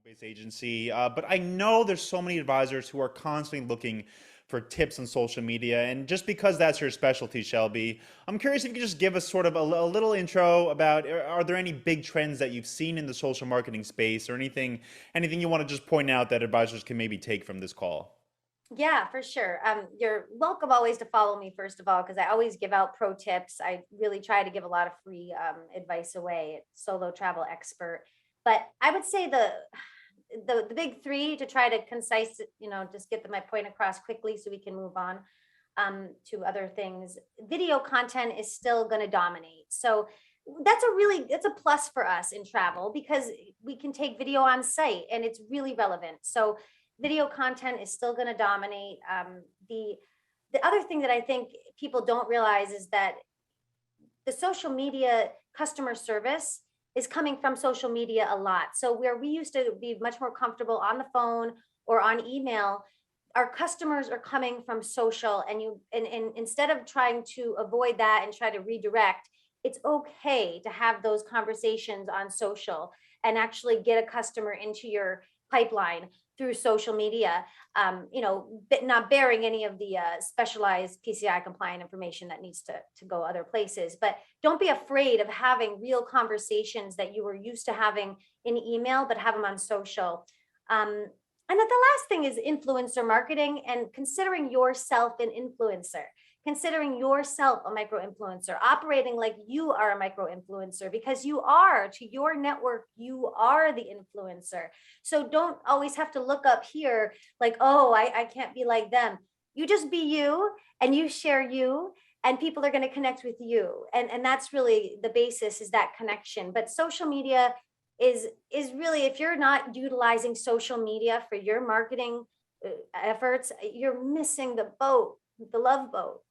based agency, but I know there's so many advisors who are constantly looking for tips on social media. And just because that's your specialty, Shelby, I'm curious if you could just give us sort of a little intro about are there any big trends that you've seen in the social marketing space or anything you want to just point out that advisors can maybe take from this call? Yeah, for sure. You're welcome always to follow me, first of all, because I always give out pro tips. I really try to give a lot of free advice away at Solo Travel Expert. But I would say the big three to try to concise, just get my point across quickly so we can move on to other things. Video content is still going to dominate. So that's a plus for us in travel because we can take video on site and it's really relevant. So video content is still going to dominate. The other thing that I think people don't realize is that the social media customer service is coming from social media a lot. So where we used to be much more comfortable on the phone or on email, our customers are coming from social, and instead of trying to avoid that and try to redirect, it's okay to have those conversations on social and actually get a customer into your pipeline through social media, but not bearing any of the specialized PCI compliant information that needs to go other places. But don't be afraid of having real conversations that you were used to having in email, but have them on social. And then the last thing is influencer marketing and considering yourself an influencer, considering yourself a micro influencer, operating like you are a micro influencer because you are to your network, you are the influencer. So don't always have to look up here like, oh, I can't be like them. You just be you and you share you and people are going to connect with you. And that's really the basis is that connection. But social media is really, if you're not utilizing social media for your marketing efforts, you're missing the boat, the love boat.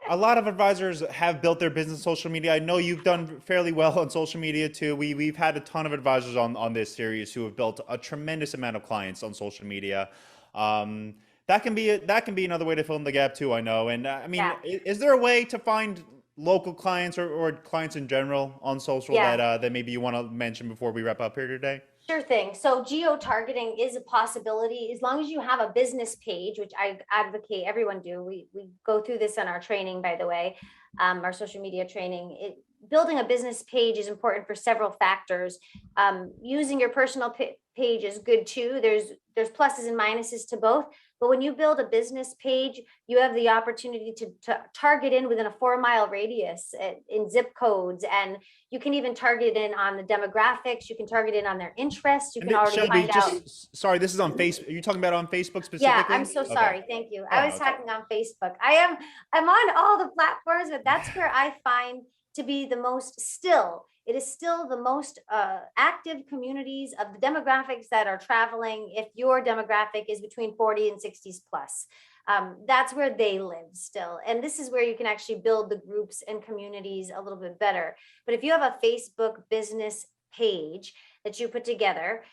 A lot of advisors have built their business on social media. I know you've done fairly well on social media too. We've had a ton of advisors on this series who have built a tremendous amount of clients on social media. That can be another way to fill in the gap too. I know. And I mean, Yeah, is there a way to find local clients or clients in general on social yeah. that maybe you want to mention before we wrap up here today? Sure thing. So geo-targeting is a possibility as long as you have a business page, which I advocate everyone do. We go through this in our training, by the way, our social media training. Building a business page is important for several factors. Using your personal page is good too. There's pluses and minuses to both. But when you build a business page, you have the opportunity to target in within a 4 mile radius in zip codes, and you can even target in on the demographics. You can target in on their interests. You And can already Shelby, find out. just sorry, this is on Facebook. Are you talking about on Facebook Yeah, I'm specifically? so Okay. sorry. Thank you. I Oh, was okay. talking on Facebook. I'm on all the platforms, but that's where I find to be the most still. It is still the most active communities of the demographics that are traveling. If your demographic is between 40 and 60s plus, that's where they live still. And this is where you can actually build the groups and communities a little bit better. But if you have a Facebook business page that you put together,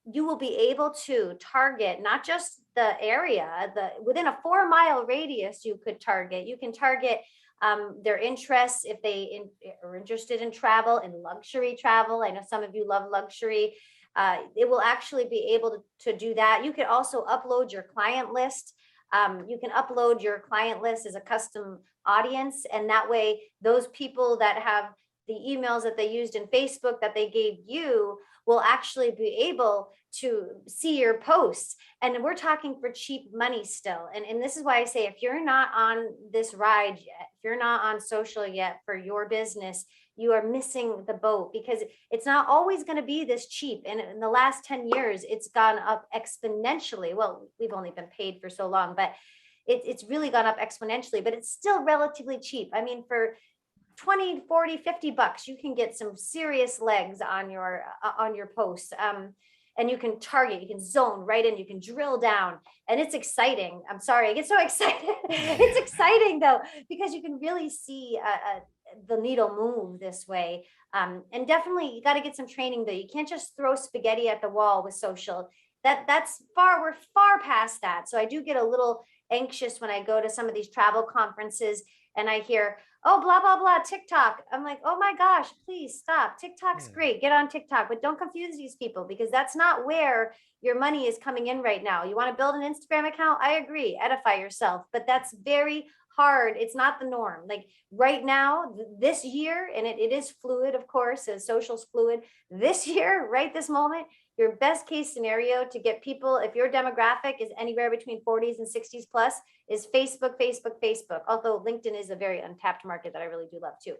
you will be able to target not just the area, the within a 4 mile radius, you can target their interests if are interested in travel and luxury travel. I know some of you love luxury. It will actually be able to do that. You could also upload your client list. You can upload your client list as a custom audience, and that way those people that have the emails that they used in Facebook that they gave you will actually be able to see your posts. And we're talking for cheap money still. And this is why I say, if you're not on this ride yet, if you're not on social yet for your business, you are missing the boat because it's not always going to be this cheap. And in the last 10 years, it's gone up exponentially. Well, we've only been paid for so long, but it's really gone up exponentially, but it's still relatively cheap. I mean, for 20, 40, $50, you can get some serious legs on your posts. And you can target, you can zone right in, you can drill down, and it's exciting. I'm sorry, I get so excited. It's exciting though, because you can really see the needle move this way. And definitely you got to get some training though. You can't just throw spaghetti at the wall with social. We're far past that. So I do get a little anxious when I go to some of these travel conferences and I hear, oh, blah, blah, blah, TikTok. I'm like, oh my gosh, please stop. TikTok's Yeah. great. Get on TikTok, but don't confuse these people because that's not where your money is coming in right now. You want to build an Instagram account? I agree, edify yourself, but that's very hard. It's not the norm. Like right now, this year, and it is fluid, of course, as social's fluid. This year, right this moment, your best case scenario to get people, if your demographic is anywhere between 40s and 60s plus, is Facebook, Facebook, Facebook. Although LinkedIn is a very untapped market that I really do love too.